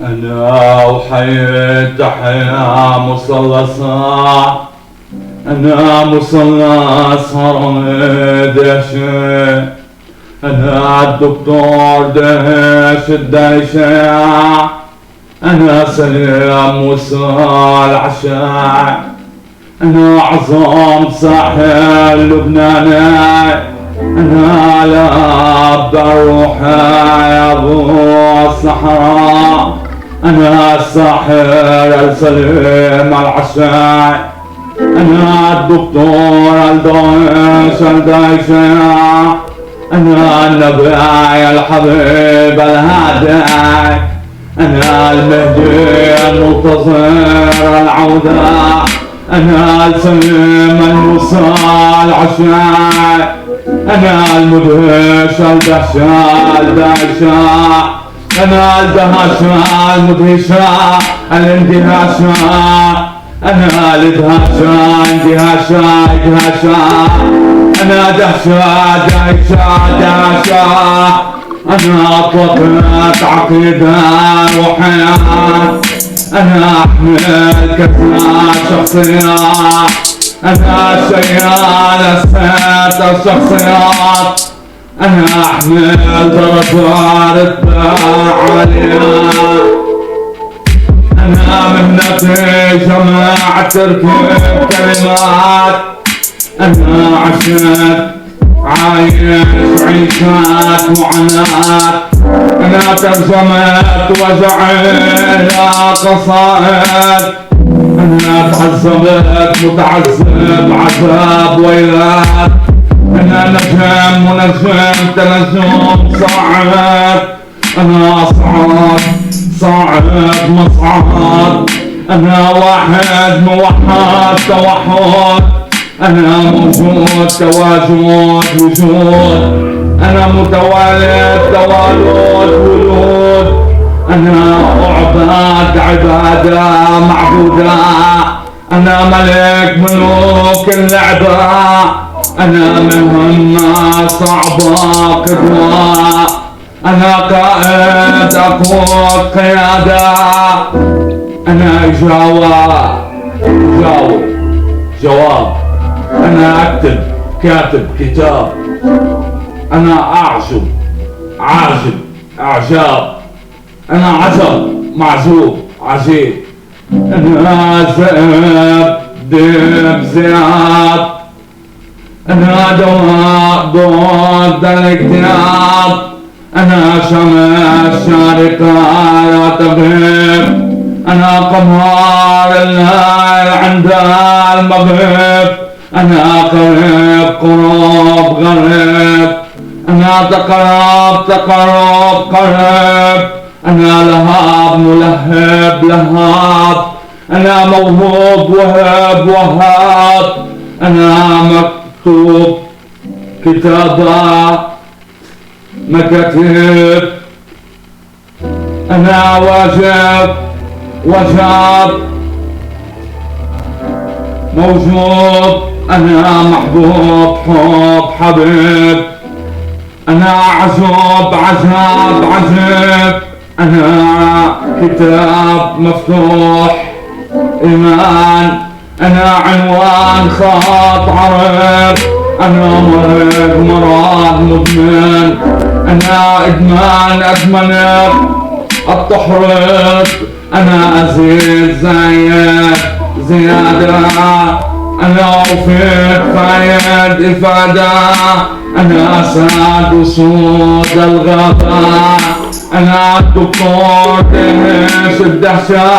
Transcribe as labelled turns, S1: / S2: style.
S1: أنا وحيد تحيا مصلى صاع، أنا مصلى صار دهشة، أنا الدكتور دهش الدايشة، أنا سليم وصال عشاء، أنا عظام ساحل لبناني، أنا لا بروحي يا أبو الصحراء، أنا الساحر السليم العشاء، أنا الدكتور الدايش الدايشة، أنا النبي الحبيب الهادي، أنا المهدي المنتظر العودة، أنا السليم الوصال عشاء، أنا المدهش الدهشة الدهشة، أنا الدهشة المدهشة الاندهاشة، أنا الدهشة اندهاشة ادهاشة، أنا دهشة دهشة دهشة، أنا أطلقت عقيدة وحياة، أنا أحمل كثرة شخصيات، أنا شيال السيد الشخصيات، أنا أحمل درجات عالية، أنا مهنتي جماعة تركيب كلمات، أنا عشت عايش عيشات معاناة، أنا ترجمت وجعي إلى قصائد، أنا تعذبت متعذب عذاب ويلات، أنا نجم منجم تنجم صاعد، أنا أصعد صاعد مصعد، أنا واحد موحد توحد، أنا موجود تواجد وجود، أنا متوالد توالد ولود، أنا أعبد عبادة معبودة، أنا ملك ملوك اللعبة، أنا مهمة صعبة قدوة، أنا قائد أقود قيادة، أنا جواب، أنا أكتب كاتب كتاب، أنا عاجب إعجاب، أنا عجب معجوب عجيب، أنا ذئب دب ذئاب، أنا دواء ضد الاكتئاب، أنا شمس شارقة لا تغيب، أنا قمر الليل عند المغرب، أنا قرب غريب، أنا تقرب قريب، أنا لهاب ملهب لهاب، أنا موهوب وهاب، أنا مكتوب كتابة مكاتب، أنا واجب موجود، أنا محبوب حب حبيب، أنا عجب عجب، أنا كتاب مفتوح إيمان، أنا عنوان خط عرض، أنا مرض مدمن، أنا إدمان أدمنك التحريض، أنا أزيد زيادة، أنا أفيد فايد إفادة، أنا أسعد وسود الغابة، أنا الدكتور دهش الدهشة،